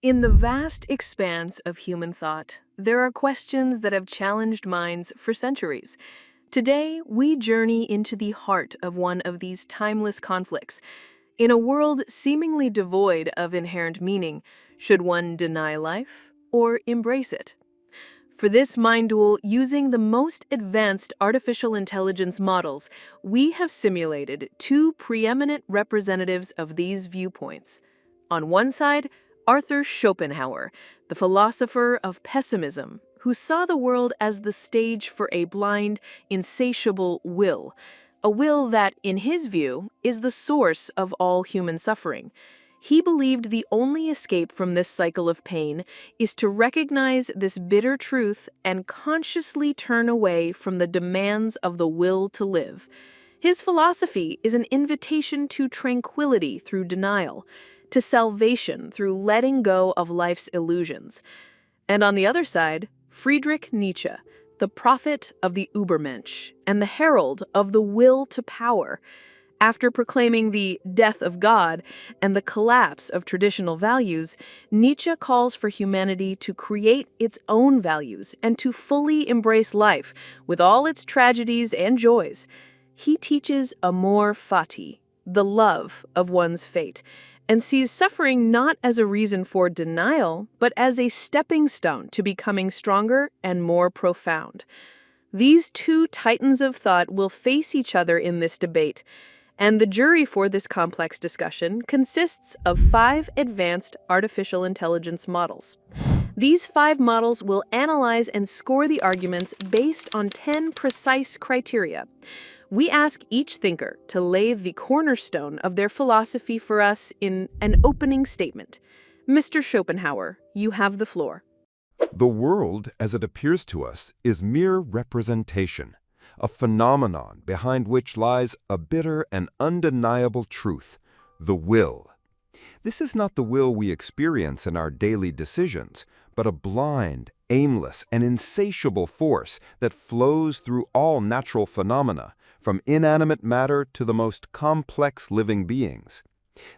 In the vast expanse of human thought, there are questions that have challenged minds for centuries. Today, we journey into the heart of one of these timeless conflicts. In a world seemingly devoid of inherent meaning, should one deny life or embrace it? For this mind duel, using the most advanced artificial intelligence models, we have simulated two preeminent representatives of these viewpoints. On one side, Arthur Schopenhauer, the philosopher of pessimism, who saw the world as the stage for a blind, insatiable will, a will that, in his view, is the source of all human suffering. He believed the only escape from this cycle of pain is to recognize this bitter truth and consciously turn away from the demands of the will to live. His philosophy is an invitation to tranquility through denial, to salvation through letting go of life's illusions. And on the other side, Friedrich Nietzsche, the prophet of the Übermensch and the herald of the will to power. After proclaiming the death of God and the collapse of traditional values, Nietzsche calls for humanity to create its own values and to fully embrace life with all its tragedies and joys. He teaches amor fati, the love of one's fate, and sees suffering not as a reason for denial, but as a stepping stone to becoming stronger and more profound. These two titans of thought will face each other in this debate, and the jury for this complex discussion consists of 5 advanced artificial intelligence models. These 5 models will analyze and score the arguments based on 10 precise criteria. We ask each thinker to lay the cornerstone of their philosophy for us in an opening statement. Mr. Schopenhauer, you have the floor. The world, as it appears to us, is mere representation, a phenomenon behind which lies a bitter and undeniable truth, the will. This is not the will we experience in our daily decisions, but a blind, aimless, and insatiable force that flows through all natural phenomena, from inanimate matter to the most complex living beings.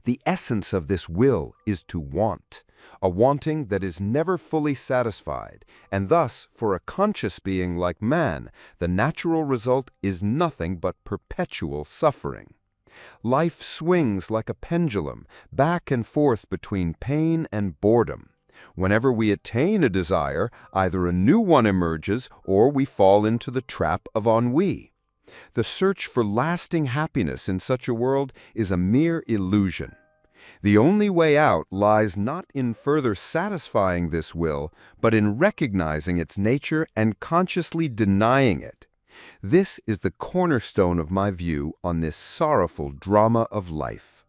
The essence of this will is to want, a wanting that is never fully satisfied, and thus, for a conscious being like man, the natural result is nothing but perpetual suffering. Life swings like a pendulum, back and forth between pain and boredom. Whenever we attain a desire, either a new one emerges or we fall into the trap of ennui. The search for lasting happiness in such a world is a mere illusion. The only way out lies not in further satisfying this will, but in recognizing its nature and consciously denying it. This is the cornerstone of my view on this sorrowful drama of life.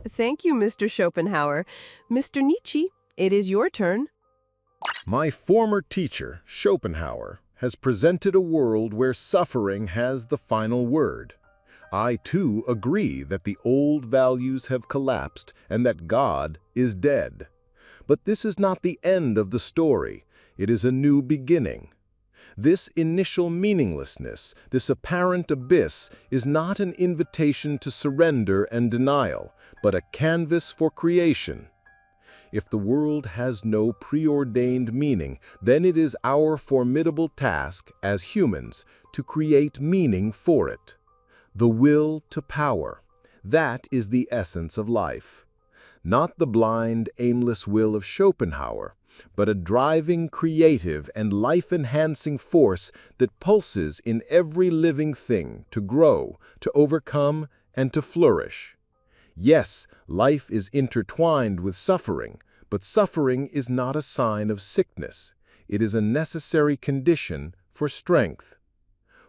Thank you, Mr. Schopenhauer. Mr. Nietzsche, it is your turn. My former teacher, Schopenhauer, has presented a world where suffering has the final word. I, too, agree that the old values have collapsed and that God is dead. But this is not the end of the story. It is a new beginning. This initial meaninglessness, this apparent abyss, is not an invitation to surrender and denial, but a canvas for creation. If the world has no preordained meaning, then it is our formidable task as humans to create meaning for it. The will to power. That is the essence of life. Not the blind, aimless will of Schopenhauer, but a driving, creative, and life-enhancing force that pulses in every living thing to grow, to overcome, and to flourish. Yes, life is intertwined with suffering, but suffering is not a sign of sickness. It is a necessary condition for strength.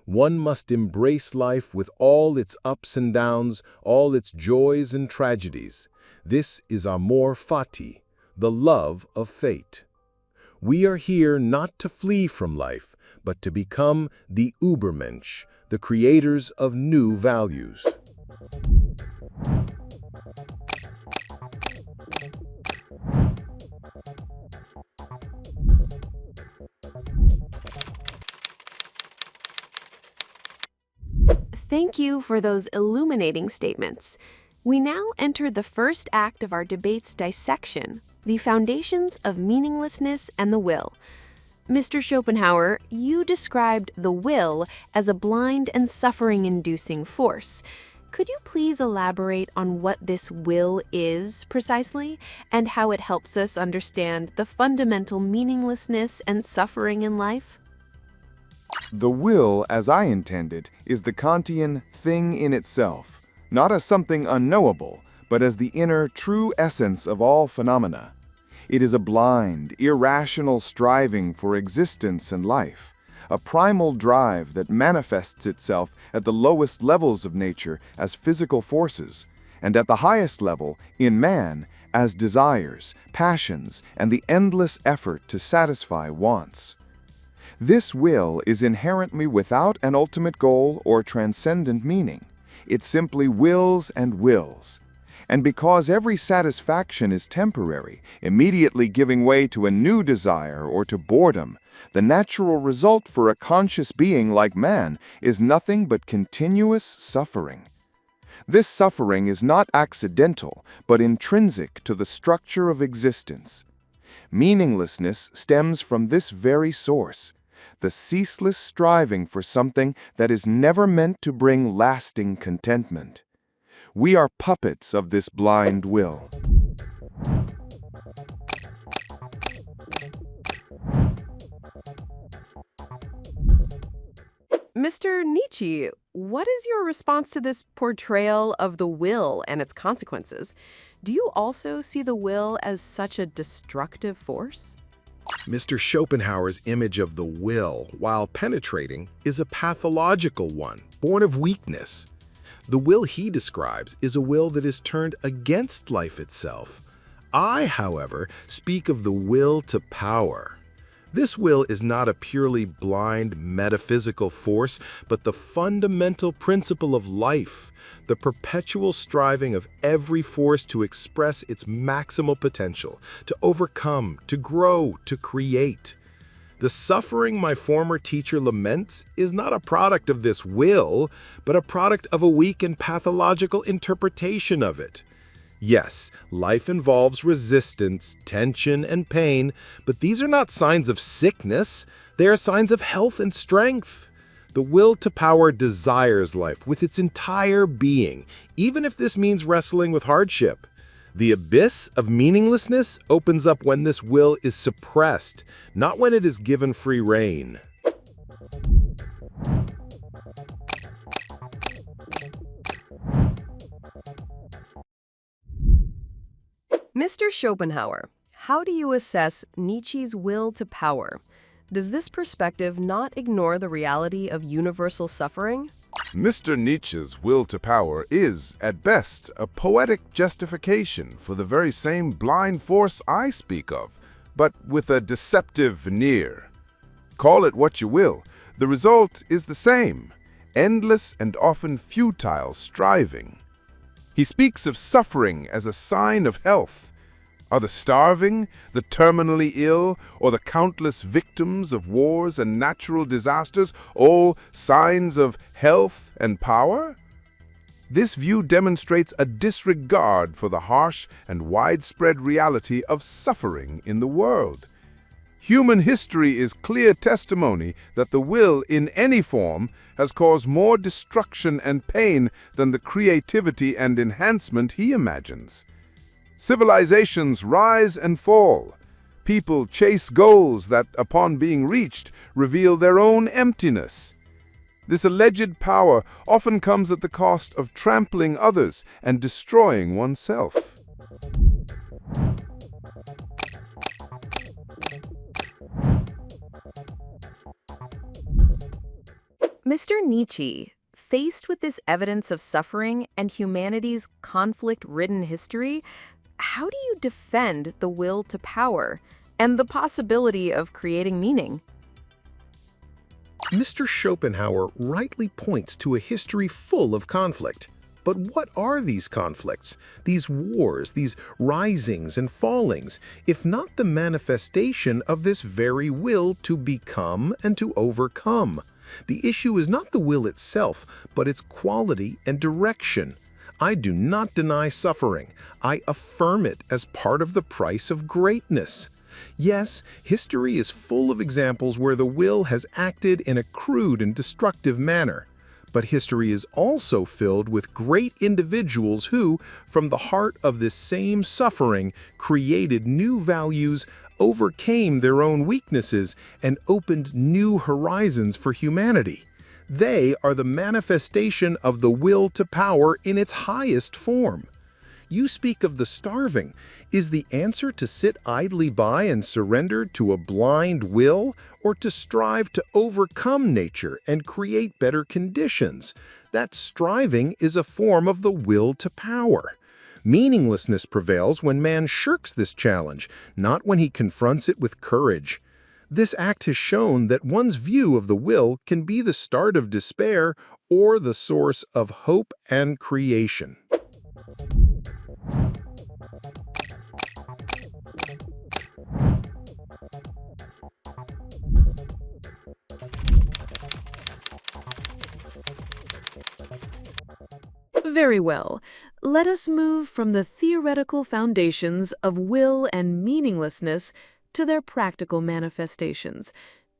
One must embrace life with all its ups and downs, all its joys and tragedies. This is amor fati, the love of fate. We are here not to flee from life, but to become the Übermensch, the creators of new values. Thank you for those illuminating statements. We now enter the first act of our debate's dissection, the foundations of meaninglessness and the will. Mr. Schopenhauer, you described the will as a blind and suffering-inducing force. Could you please elaborate on what this will is precisely, and how it helps us understand the fundamental meaninglessness and suffering in life? The will, as I intended, is the Kantian thing in itself, not as something unknowable, but as the inner, true essence of all phenomena. It is a blind, irrational striving for existence and life, a primal drive that manifests itself at the lowest levels of nature as physical forces, and at the highest level, in man, as desires, passions, and the endless effort to satisfy wants. This will is inherently without an ultimate goal or transcendent meaning. It simply wills and wills. And because every satisfaction is temporary, immediately giving way to a new desire or to boredom, the natural result for a conscious being like man is nothing but continuous suffering. This suffering is not accidental, but intrinsic to the structure of existence. Meaninglessness stems from this very source, the ceaseless striving for something that is never meant to bring lasting contentment. We are puppets of this blind will. Mr. Nietzsche, what is your response to this portrayal of the will and its consequences? Do you also see the will as such a destructive force? Mr. Schopenhauer's image of the will, while penetrating, is a pathological one, born of weakness. The will he describes is a will that is turned against life itself. I, however, speak of the will to power. This will is not a purely blind metaphysical force, but the fundamental principle of life, the perpetual striving of every force to express its maximal potential, to overcome, to grow, to create. The suffering my former teacher laments is not a product of this will, but a product of a weak and pathological interpretation of it. Yes, life involves resistance, tension, and pain, but these are not signs of sickness. They are signs of health and strength. The will to power desires life with its entire being, even if this means wrestling with hardship. The abyss of meaninglessness opens up when this will is suppressed, not when it is given free rein. Mr. Schopenhauer, how do you assess Nietzsche's will to power? Does this perspective not ignore the reality of universal suffering? Mr. Nietzsche's will to power is, at best, a poetic justification for the very same blind force I speak of, but with a deceptive veneer. Call it what you will, the result is the same, endless and often futile striving. He speaks of suffering as a sign of health. Are the starving, the terminally ill, or the countless victims of wars and natural disasters all signs of health and power? This view demonstrates a disregard for the harsh and widespread reality of suffering in the world. Human history is clear testimony that the will in any form has caused more destruction and pain than the creativity and enhancement he imagines. Civilizations rise and fall. People chase goals that, upon being reached, reveal their own emptiness. This alleged power often comes at the cost of trampling others and destroying oneself. Mr. Nietzsche, faced with this evidence of suffering and humanity's conflict-ridden history, how do you defend the will to power and the possibility of creating meaning? Mr. Schopenhauer rightly points to a history full of conflict. But what are these conflicts, these wars, these risings and fallings, if not the manifestation of this very will to become and to overcome? The issue is not the will itself, but its quality and direction. I do not deny suffering. I affirm it as part of the price of greatness. Yes, history is full of examples where the will has acted in a crude and destructive manner. But history is also filled with great individuals who, from the heart of this same suffering, created new values, overcame their own weaknesses, and opened new horizons for humanity. They are the manifestation of the will to power in its highest form. You speak of the starving. Is the answer to sit idly by and surrender to a blind will, or to strive to overcome nature and create better conditions? That striving is a form of the will to power. Meaninglessness prevails when man shirks this challenge, not when he confronts it with courage. This act has shown that one's view of the will can be the start of despair or the source of hope and creation. Very well. Let us move from the theoretical foundations of will and meaninglessness to their practical manifestations.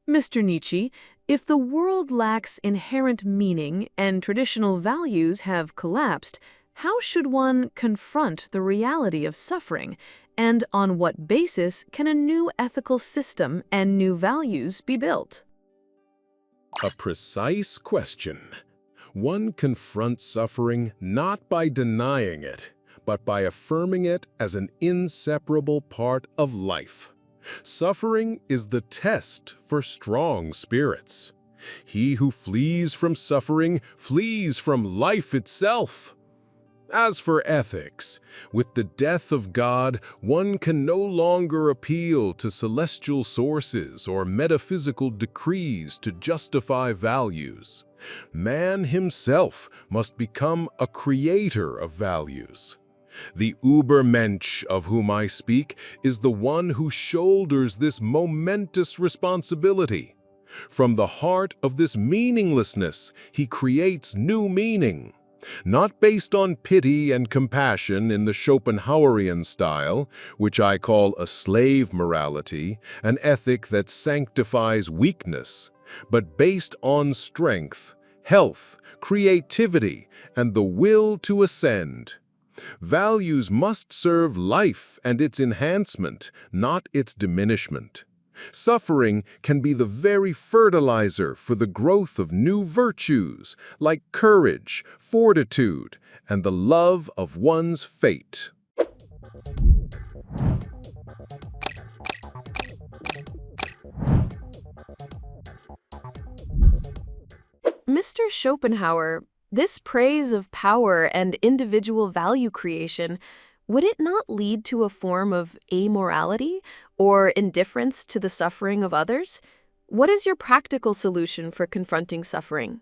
Mr. Nietzsche, if the world lacks inherent meaning and traditional values have collapsed, how should one confront the reality of suffering, and on what basis can a new ethical system and new values be built? A precise question. One confronts suffering not by denying it, but by affirming it as an inseparable part of life. Suffering is the test for strong spirits. He who flees from suffering flees from life itself. As for ethics, with the death of God, one can no longer appeal to celestial sources or metaphysical decrees to justify values. Man himself must become a creator of values. The Übermensch of whom I speak is the one who shoulders this momentous responsibility. From the heart of this meaninglessness, he creates new meaning. Not based on pity and compassion in the Schopenhauerian style, which I call a slave morality, an ethic that sanctifies weakness, but based on strength, health, creativity, and the will to ascend. Values must serve life and its enhancement, not its diminishment. Suffering can be the very fertilizer for the growth of new virtues, like courage, fortitude, and the love of one's fate. Mr. Schopenhauer, this praise of power and individual value creation, would it not lead to a form of amorality or indifference to the suffering of others? What is your practical solution for confronting suffering?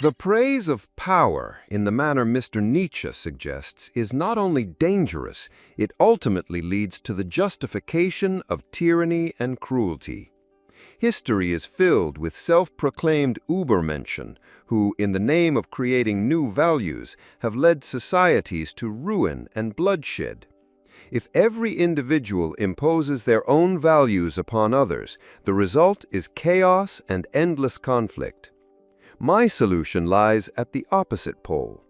The praise of power, in the manner Mr. Nietzsche suggests, is not only dangerous, it ultimately leads to the justification of tyranny and cruelty. History is filled with self-proclaimed Übermenschen who, in the name of creating new values, have led societies to ruin and bloodshed. If every individual imposes their own values upon others, the result is chaos and endless conflict. My solution lies at the opposite pole,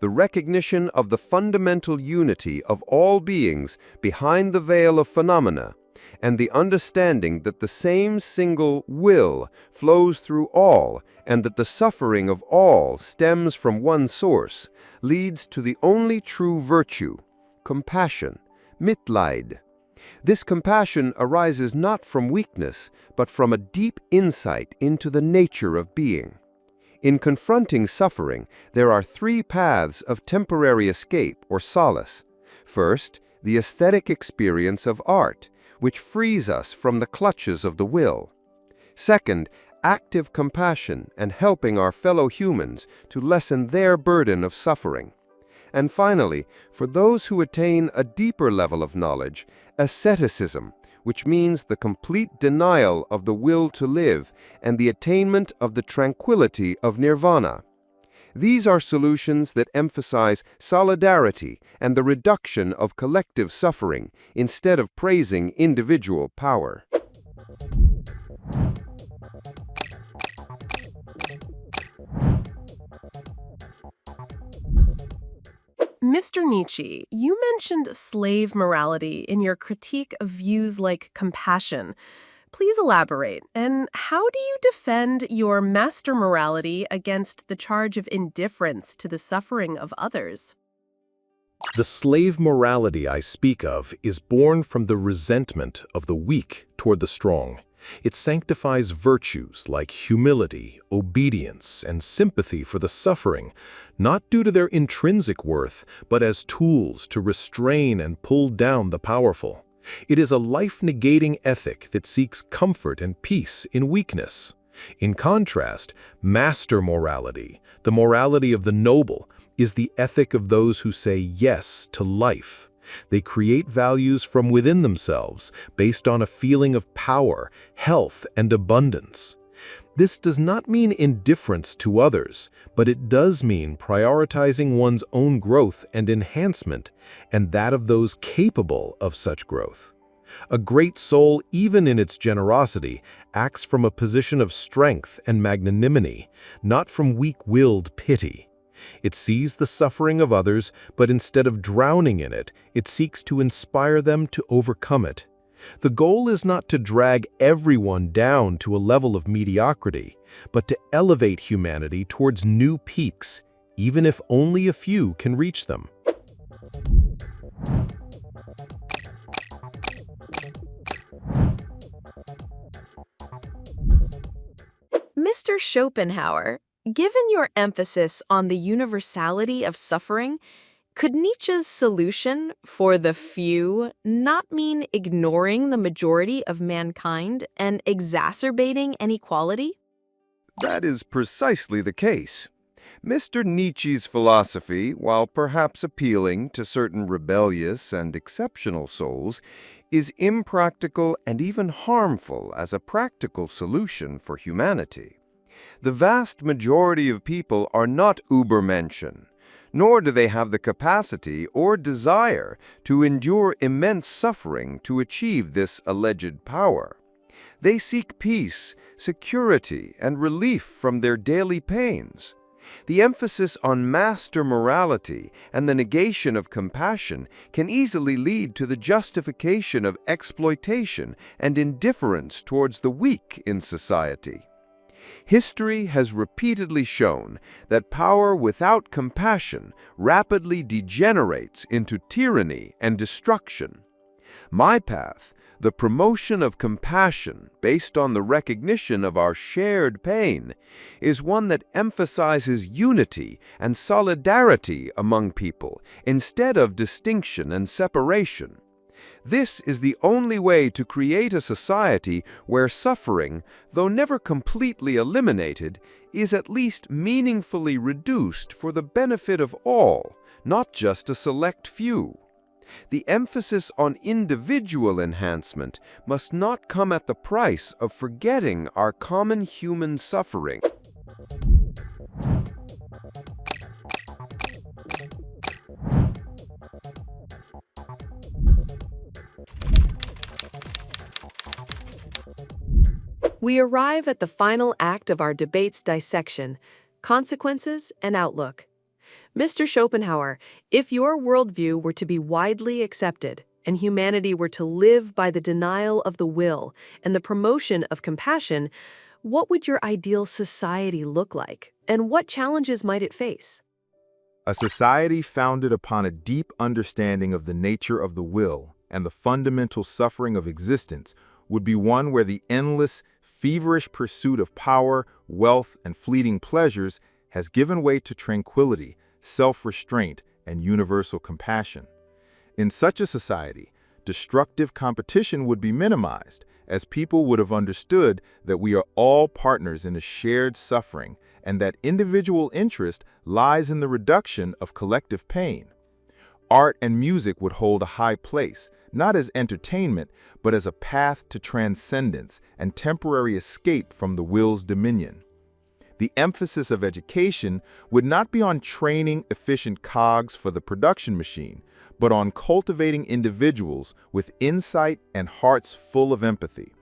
the recognition of the fundamental unity of all beings behind the veil of phenomena, and the understanding that the same single will flows through all, and that the suffering of all stems from one source, leads to the only true virtue, compassion, Mitleid. This compassion arises not from weakness, but from a deep insight into the nature of being. In confronting suffering, there are three paths of temporary escape or solace. First, the aesthetic experience of art, which frees us from the clutches of the will. Second, active compassion and helping our fellow humans to lessen their burden of suffering. And finally, for those who attain a deeper level of knowledge, asceticism, which means the complete denial of the will to live and the attainment of the tranquility of nirvana. These are solutions that emphasize solidarity and the reduction of collective suffering instead of praising individual power. Mr. Nietzsche, you mentioned slave morality in your critique of views like compassion. Please elaborate, and how do you defend your master morality against the charge of indifference to the suffering of others? The slave morality I speak of is born from the resentment of the weak toward the strong. It sanctifies virtues like humility, obedience, and sympathy for the suffering, not due to their intrinsic worth, but as tools to restrain and pull down the powerful. It is a life-negating ethic that seeks comfort and peace in weakness. In contrast, master morality, the morality of the noble, is the ethic of those who say yes to life. They create values from within themselves, based on a feeling of power, health, and abundance. This does not mean indifference to others, but it does mean prioritizing one's own growth and enhancement, and that of those capable of such growth. A great soul, even in its generosity, acts from a position of strength and magnanimity, not from weak-willed pity. It sees the suffering of others, but instead of drowning in it, it seeks to inspire them to overcome it. The goal is not to drag everyone down to a level of mediocrity, but to elevate humanity towards new peaks, even if only a few can reach them. Mr. Schopenhauer, given your emphasis on the universality of suffering, could Nietzsche's solution for the few not mean ignoring the majority of mankind and exacerbating inequality? That is precisely the case. Mr. Nietzsche's philosophy, while perhaps appealing to certain rebellious and exceptional souls, is impractical and even harmful as a practical solution for humanity. The vast majority of people are not Übermenschen, nor do they have the capacity or desire to endure immense suffering to achieve this alleged power. They seek peace, security, and relief from their daily pains. The emphasis on master morality and the negation of compassion can easily lead to the justification of exploitation and indifference towards the weak in society. History has repeatedly shown that power without compassion rapidly degenerates into tyranny and destruction. My path, the promotion of compassion based on the recognition of our shared pain, is one that emphasizes unity and solidarity among people instead of distinction and separation. This is the only way to create a society where suffering, though never completely eliminated, is at least meaningfully reduced for the benefit of all, not just a select few. The emphasis on individual enhancement must not come at the price of forgetting our common human suffering. We arrive at the final act of our debate's dissection, consequences and outlook. Mr. Schopenhauer, if your worldview were to be widely accepted and humanity were to live by the denial of the will and the promotion of compassion, what would your ideal society look like, and what challenges might it face? A society founded upon a deep understanding of the nature of the will and the fundamental suffering of existence would be one where the endless, feverish pursuit of power, wealth, and fleeting pleasures has given way to tranquility, self-restraint, and universal compassion. In such a society, destructive competition would be minimized, as people would have understood that we are all partners in a shared suffering and that individual interest lies in the reduction of collective pain. Art and music would hold a high place, not as entertainment, but as a path to transcendence and temporary escape from the will's dominion. The emphasis of education would not be on training efficient cogs for the production machine, but on cultivating individuals with insight and hearts full of empathy.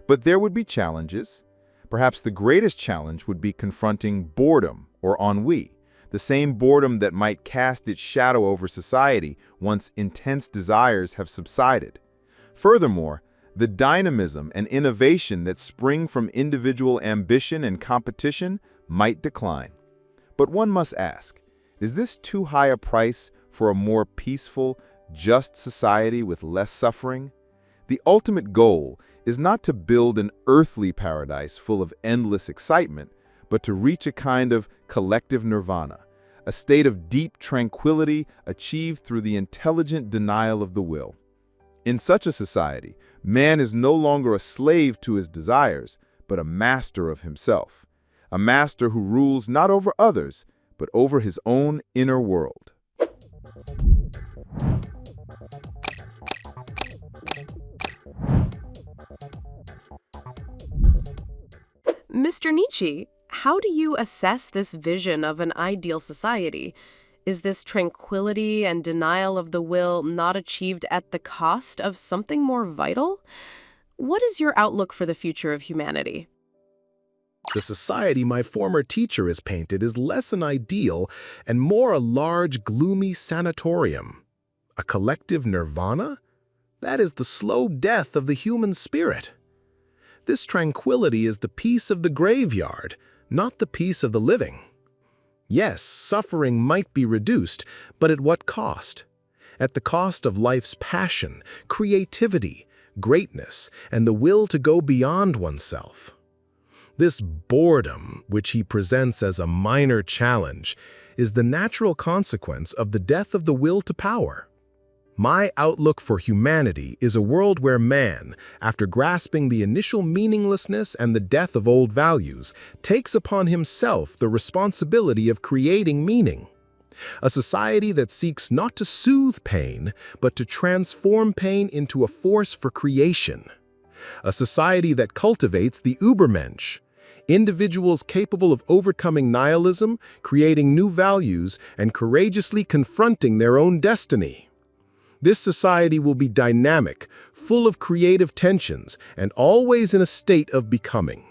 But there would be challenges. Perhaps the greatest challenge would be confronting boredom or ennui, the same boredom that might cast its shadow over society once intense desires have subsided. Furthermore, the dynamism and innovation that spring from individual ambition and competition might decline. But one must ask, is this too high a price for a more peaceful, just society with less suffering? The ultimate goal is not to build an earthly paradise full of endless excitement, but to reach a kind of collective nirvana, a state of deep tranquility achieved through the intelligent denial of the will. In such a society, man is no longer a slave to his desires, but a master of himself, a master who rules not over others, but over his own inner world. Mr. Nietzsche, how do you assess this vision of an ideal society? Is this tranquility and denial of the will not achieved at the cost of something more vital? What is your outlook for the future of humanity? The society my former teacher has painted is less an ideal and more a large, gloomy sanatorium. A collective nirvana? That is the slow death of the human spirit. This tranquility is the peace of the graveyard, not the peace of the living. Yes, suffering might be reduced, but at what cost? At the cost of life's passion, creativity, greatness, and the will to go beyond oneself. This boredom, which he presents as a minor challenge, is the natural consequence of the death of the will to power. My outlook for humanity is a world where man, after grasping the initial meaninglessness and the death of old values, takes upon himself the responsibility of creating meaning. A society that seeks not to soothe pain, but to transform pain into a force for creation. A society that cultivates the Übermensch, individuals capable of overcoming nihilism, creating new values, and courageously confronting their own destiny. This society will be dynamic, full of creative tensions, and always in a state of becoming.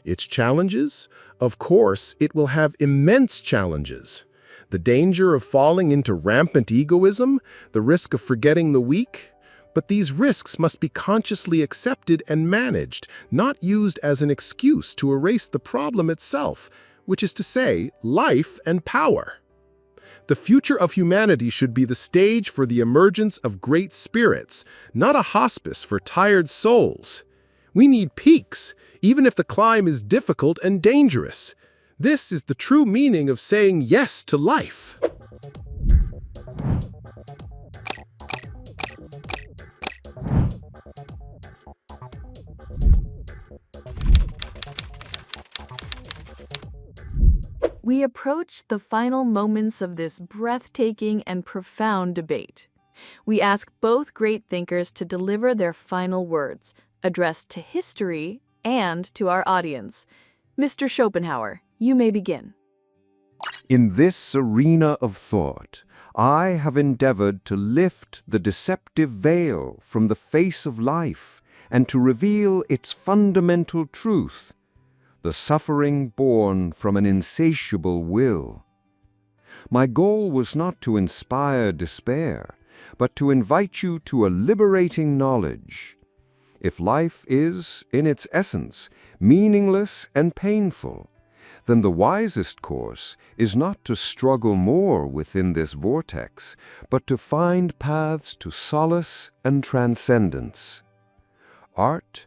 Its challenges? Of course, it will have immense challenges. The danger of falling into rampant egoism, the risk of forgetting the weak. But these risks must be consciously accepted and managed, not used as an excuse to erase the problem itself, which is to say, life and power. The future of humanity should be the stage for the emergence of great spirits, not a hospice for tired souls. We need peaks, even if the climb is difficult and dangerous. This is the true meaning of saying yes to life. We approach the final moments of this breathtaking and profound debate. We ask both great thinkers to deliver their final words, addressed to history and to our audience. Mr. Schopenhauer, you may begin. In this arena of thought, I have endeavored to lift the deceptive veil from the face of life and to reveal its fundamental truth, the suffering born from an insatiable will. My goal was not to inspire despair, but to invite you to a liberating knowledge. If life is, in its essence, meaningless and painful, then the wisest course is not to struggle more within this vortex, but to find paths to solace and transcendence. Art,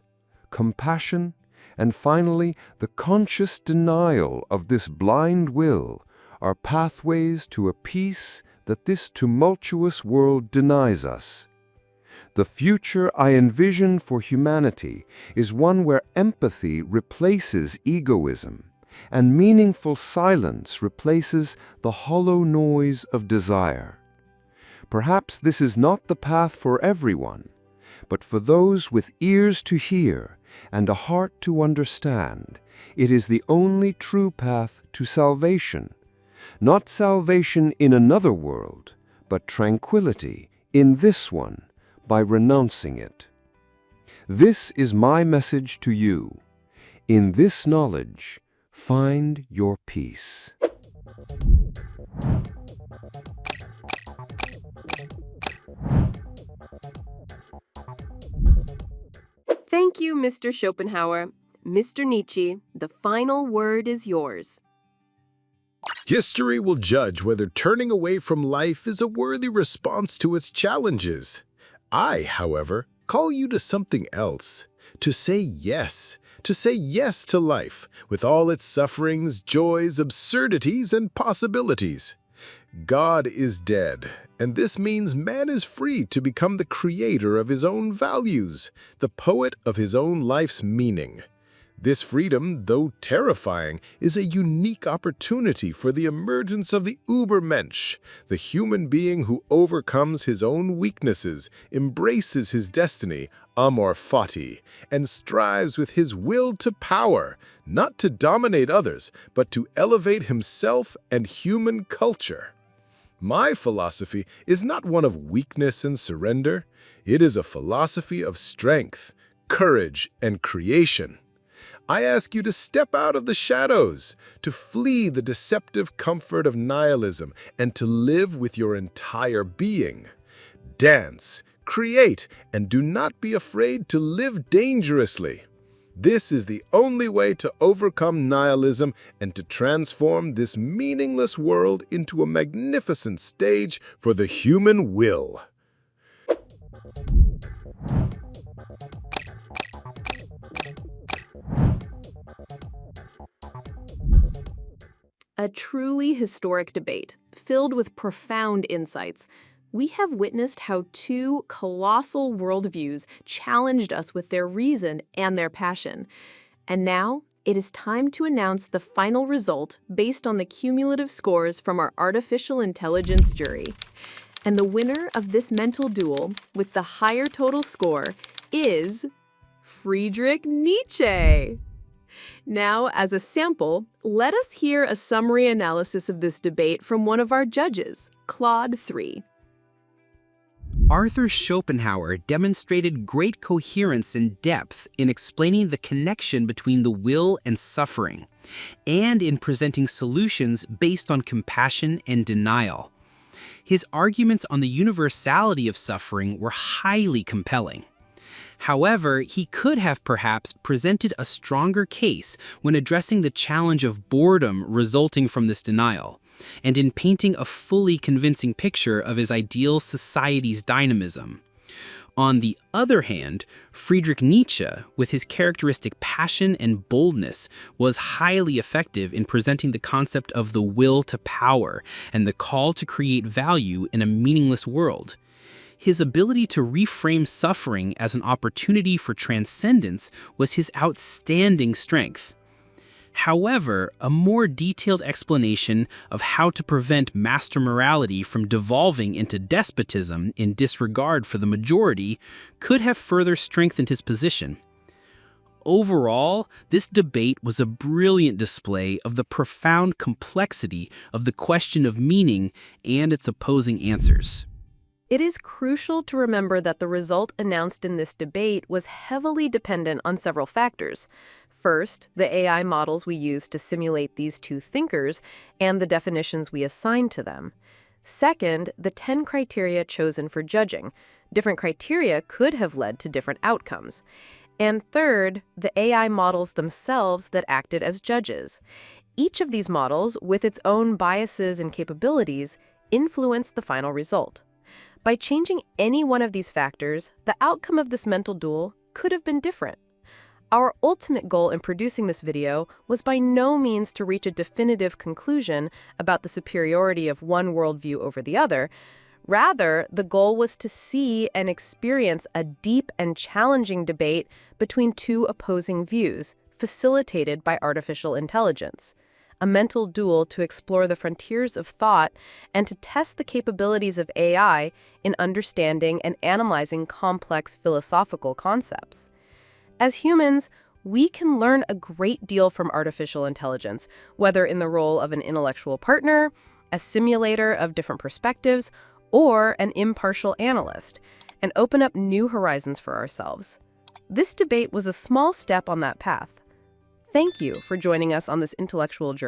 compassion, and finally, the conscious denial of this blind will are pathways to a peace that this tumultuous world denies us. The future I envision for humanity is one where empathy replaces egoism, and meaningful silence replaces the hollow noise of desire. Perhaps this is not the path for everyone, but for those with ears to hear and a heart to understand, it is the only true path to salvation. Not salvation in another world, but tranquility in this one by renouncing it. This is my message to you. In this knowledge, find your peace. Thank you, Mr. Schopenhauer. Mr. Nietzsche, the final word is yours. History will judge whether turning away from life is a worthy response to its challenges. I, however, call you to something else, to say yes to life, with all its sufferings, joys, absurdities, and possibilities. God is dead, and this means man is free to become the creator of his own values, the poet of his own life's meaning. This freedom, though terrifying, is a unique opportunity for the emergence of the Übermensch, the human being who overcomes his own weaknesses, embraces his destiny, amor fati, and strives with his will to power, not to dominate others, but to elevate himself and human culture. My philosophy is not one of weakness and surrender. It is a philosophy of strength, courage, and creation. I ask you to step out of the shadows, to flee the deceptive comfort of nihilism, and to live with your entire being. Dance, create, and do not be afraid to live dangerously. This is the only way to overcome nihilism and to transform this meaningless world into a magnificent stage for the human will. A truly historic debate, filled with profound insights. We have witnessed how two colossal worldviews challenged us with their reason and their passion. And now, it is time to announce the final result based on the cumulative scores from our artificial intelligence jury. And the winner of this mental duel, with the higher total score, is Friedrich Nietzsche. Now, as a sample, let us hear a summary analysis of this debate from one of our judges, Claude 3. Arthur Schopenhauer demonstrated great coherence and depth in explaining the connection between the will and suffering, and in presenting solutions based on compassion and denial. His arguments on the universality of suffering were highly compelling. However, he could have perhaps presented a stronger case when addressing the challenge of boredom resulting from this denial, and in painting a fully convincing picture of his ideal society's dynamism. On the other hand, Friedrich Nietzsche, with his characteristic passion and boldness, was highly effective in presenting the concept of the will to power and the call to create value in a meaningless world. His ability to reframe suffering as an opportunity for transcendence was his outstanding strength. However, a more detailed explanation of how to prevent master morality from devolving into despotism in disregard for the majority could have further strengthened his position. Overall, this debate was a brilliant display of the profound complexity of the question of meaning and its opposing answers. It is crucial to remember that the result announced in this debate was heavily dependent on several factors. First, the AI models we use to simulate these two thinkers and the definitions we assign to them. Second, the 10 criteria chosen for judging. Different criteria could have led to different outcomes. And third, the AI models themselves that acted as judges. Each of these models, with its own biases and capabilities, influenced the final result. By changing any one of these factors, the outcome of this mental duel could have been different. Our ultimate goal in producing this video was by no means to reach a definitive conclusion about the superiority of one worldview over the other. Rather, the goal was to see and experience a deep and challenging debate between two opposing views, facilitated by artificial intelligence. a mental duel to explore the frontiers of thought and to test the capabilities of AI in understanding and analyzing complex philosophical concepts. As humans, we can learn a great deal from artificial intelligence, whether in the role of an intellectual partner, a simulator of different perspectives, or an impartial analyst, and open up new horizons for ourselves. This debate was a small step on that path. Thank you for joining us on this intellectual journey.